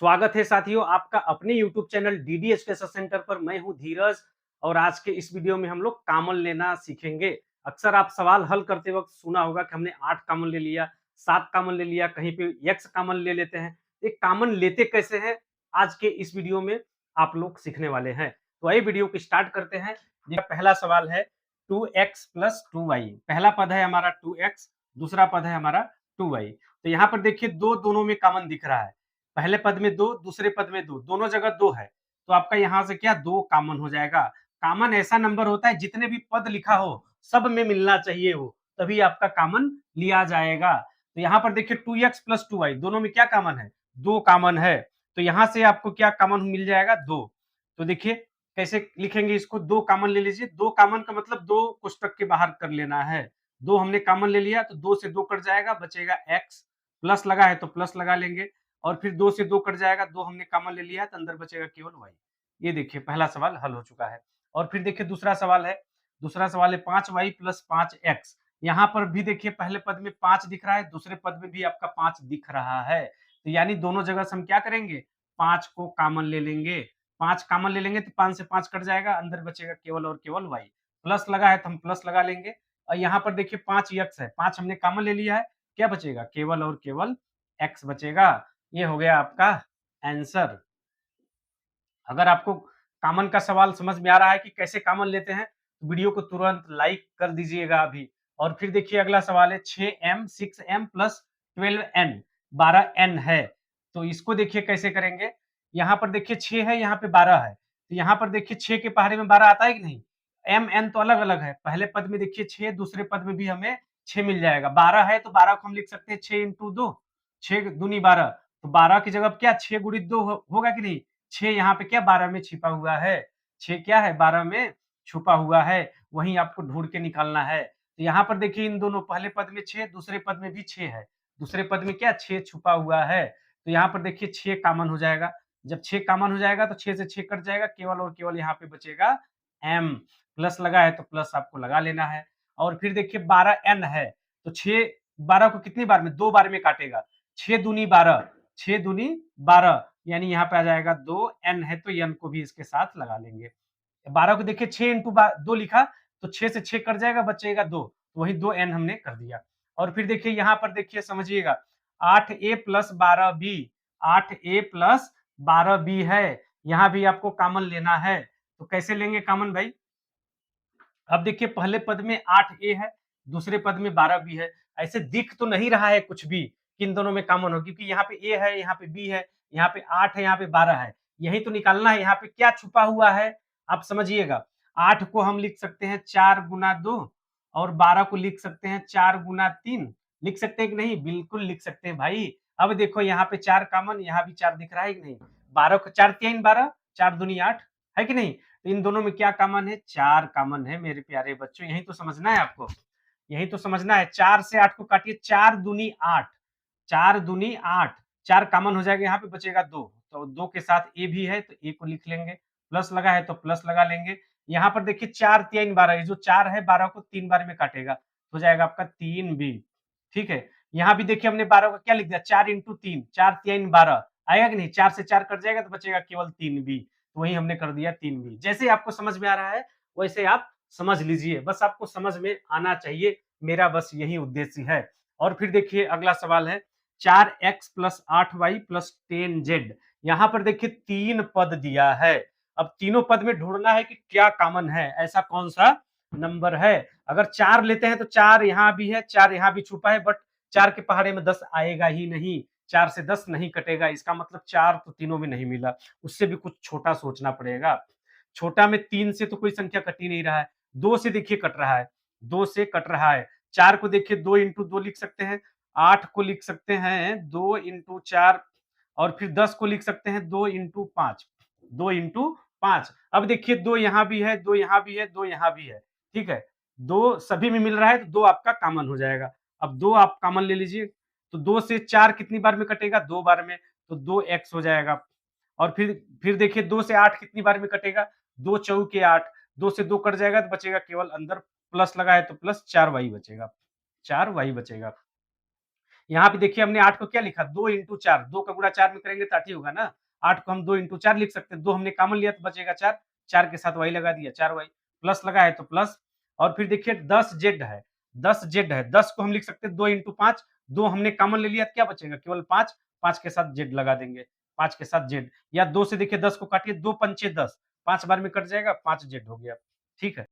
स्वागत है साथियों आपका अपने YouTube channel DD education centre पर। मैं हूं धीरज और आज के इस वीडियो में हम लोग कॉमन लेना सीखेंगे। अक्सर आप सवाल हल करते वक्त सुना होगा कि हमने 8 कॉमन ले लिया, 7 कॉमन ले लिया, कहीं पे x कॉमन ले लेते हैं। एक कॉमन लेते कैसे हैं, आज के इस वीडियो में आप लोग सीखने वाले हैं। तो आइए वीडियो को स्टार्ट करते हैं। ये पहला सवाल है 2x प्लस 2y। पहला पद है हमारा 2x, दूसरा पद है हमारा 2y। तो यहाँ पर देखिए दो दोनों में कॉमन दिख रहा है। पहले पद में दो, दूसरे पद में दो, दोनों जगह दो है, तो आपका यहां से क्या दो कॉमन हो जाएगा। कॉमन ऐसा नंबर होता है जितने भी पद लिखा हो सब में मिलना चाहिए हो, तभी आपका कॉमन लिया जाएगा। तो यहाँ पर देखिए 2x प्लस 2y दोनों में क्या कॉमन है, दो कॉमन है। तो यहां से आपको क्या कॉमन मिल जाएगा, दो। तो देखिए कैसे लिखेंगे इसको, दो कॉमन ले लीजिए। दो कॉमन का मतलब दो कोष्टक के बाहर कर लेना है। दो हमने कॉमन ले लिया तो दो से दो कट जाएगा, बचेगा x। प्लस लगा है तो प्लस लगा लेंगे और फिर दो से दो कट जाएगा, दो हमने कॉमन ले लिया है तो अंदर बचेगा केवल y। ये देखिए पहला सवाल हल हो चुका है। और फिर देखिए दूसरा सवाल है। दूसरा सवाल है 5y प्लस 5x। यहाँ पर भी देखिए पहले पद में 5 दिख रहा है, दूसरे पद में भी आपका 5 दिख रहा है। तो यानी दोनों जगह से हम क्या करेंगे, 5 को कॉमन ले लेंगे। 5 कॉमन ले लेंगे तो 5 से 5 कट जाएगा, अंदर बचेगा केवल और केवल y। प्लस लगा है तो हम प्लस लगा लेंगे। और यहाँ पर देखिए 5x है, 5 हमने कॉमन ले लिया है, क्या बचेगा, केवल और केवल x बचेगा। ये हो गया आपका आंसर। अगर आपको कॉमन का सवाल समझ में आ रहा है कि कैसे कॉमन लेते हैं, तो वीडियो को तुरंत लाइक कर दीजिएगा अभी। और फिर देखिए अगला सवाल है 6m 6m plus 12n, 12n है। तो इसको देखिए कैसे करेंगे। यहाँ पर देखिए 6 है, यहाँ पे 12 है। तो यहाँ पर देखिए 6 के पहाड़े में 12 आता है कि नहीं। m n तो अलग अलग है, पहले पद में देखिए 6, दूसरे पद में भी हमें 6 मिल जाएगा। 12 है तो 12 को हम लिख सकते हैं 6 इंटू 2, 6 दूनी 12। तो 12 की जगह क्या 6 गुणित 2 होगा कि नहीं। 6 यहाँ पे क्या 12 में छिपा हुआ है, 6 क्या है 12 में छुपा हुआ है, वहीं आपको ढूंढ के निकालना है। तो यहाँ पर देखिए इन दोनों, पहले पद में 6, दूसरे पद में भी 6 है, दूसरे पद में क्या 6 छुपा हुआ है। तो यहाँ पर देखिए 6 कॉमन हो जाएगा। जब 6 कॉमन हो जाएगा तो 6 से 6 कट जाएगा, केवल और केवल यहाँ पे बचेगा m। प्लस लगा है तो प्लस आपको लगा लेना है। और फिर देखिए 12n है, तो 6 12 को कितनी बार में, दो बार में काटेगा। 6 दूनी 12, 6 दूनी 12, यानी यहाँ पे आ जाएगा 2, n है तो n को भी इसके साथ लगा लेंगे। 12 को देखिए 6 इंटू 2 लिखा, तो 6 से 6 कट जाएगा, बचेगा 2, तो वही 2n हमने कर दिया। और फिर देखिए यहाँ पर देखिए समझिएगा 8a plus 12b, 8a plus 12b है, यहाँ भी आपको कॉमन लेना है। तो कैसे लेंगे कॉमन भाई। अब देखिए पहले पद में 8a है, दूसरे पद में 12b है। ऐसे दिख तो नहीं रहा है कुछ भी कि इन दोनों में कॉमन हो, क्योंकि यहाँ पे a है, यहाँ पे b है, यहाँ पे 8 है, यहाँ पे 12 है। यही तो निकालना है, यहाँ पे क्या छुपा हुआ है आप समझिएगा। 8 को हम लिख सकते हैं 4 गुना 2 और 12 को लिख सकते हैं 4 गुना 3। लिख सकते हैं कि नहीं, बिल्कुल लिख सकते हैं भाई। अब देखो यहाँ पे 4 कॉमन, यहाँ भी 4 दिख रहा है कि नहीं। 12 को 4 3 12, 4 दूनी 8 है कि नहीं। तो इन दोनों में क्या कॉमन है, 4 कॉमन है मेरे प्यारे बच्चों। यही तो समझना है आपको, यही तो समझना है। 4 से 8 को काटिए, 4 दूनी 8, 4 दूनी 8, 4 कॉमन हो जाएगा, यहाँ पे बचेगा 2। तो 2 के साथ ए भी है तो ए को लिख लेंगे। प्लस लगा है तो प्लस लगा लेंगे। यहाँ पर देखिए 4 3 12, ये जो 4 है 12 को 3 बार में काटेगा, हो जाएगा आपका 3b। ठीक है, यहाँ भी देखिए हमने 12 का क्या लिख दिया, 4 इंटू 3, 4 3 12 आएगा कि नहीं। 4 से 4 कट जाएगा तो बचेगा केवल 3b, तो वही हमने कर दिया 3b। जैसे आपको समझ में आ रहा है वैसे आप समझ लीजिए, बस आपको समझ में आना चाहिए, मेरा बस यही उद्देश्य है। और फिर देखिए अगला सवाल है 4x plus 8y plus 10z। यहाँ पर देखिए 3 पद दिया है। अब तीनों पद में ढूंढना है कि क्या कॉमन है, ऐसा कौन सा नंबर है। अगर 4 लेते हैं तो 4 यहाँ भी है, 4 यहाँ भी छुपा है, बट 4 के पहाड़े में 10 आएगा ही नहीं, 4 से 10 नहीं कटेगा। इसका मतलब 4 तो तीनों में नहीं मिला, उससे भी कुछ छोटा सोचना पड़ेगा। छोटा में 3 से तो कोई संख्या कट ही नहीं रहा है, 2 से देखिए कट रहा है, 2 से कट रहा है। 4 को देखिए 2 इंटू 2 लिख सकते हैं, 8 को लिख सकते हैं 2 इंटू 4, और फिर 10 को लिख सकते हैं 2 इंटू 5, 2 इंटू 5। अब देखिए 2 यहाँ भी है, 2 यहाँ भी है, 2 यहाँ भी है। ठीक है, 2 सभी में मिल रहा है तो 2 आपका कॉमन हो जाएगा। अब 2 आप कॉमन ले लीजिए, तो 2 से 4 कितनी बार में कटेगा, 2 बार में, तो 2x हो जाएगा। और फिर देखिए 2 से 8 कितनी बार में कटेगा, 2 चौके 8, 2 से 2 कट जाएगा तो बचेगा केवल, अंदर प्लस लगा है तो प्लस 4y बचेगा, 4y बचेगा। यहाँ पे देखिए हमने 8 को क्या लिखा 2 इंटू 4, 2 का गुणा 4 में करेंगे तो 8 ही होगा ना। 8 को हम 2 इंटू 4 लिख सकते हैं, 2 हमने कॉमन लिया तो बचेगा 4, 4 के साथ वाई लगा दिया 4y, प्लस लगा है तो प्लस। और फिर देखिए 10 जेड है, 10 जेड है, 10 को हम लिख सकते हैं 2 इंटू 5, 2 हमने कॉमन ले लिया तो क्या बचेगा केवल 5, 5 के साथ जेड लगा देंगे, 5 के साथ जेड। या 2 से देखिए 10 को काटिए, 2 पंचे 10, 5 बार में कट जाएगा, 5 जेड हो गया। ठीक है।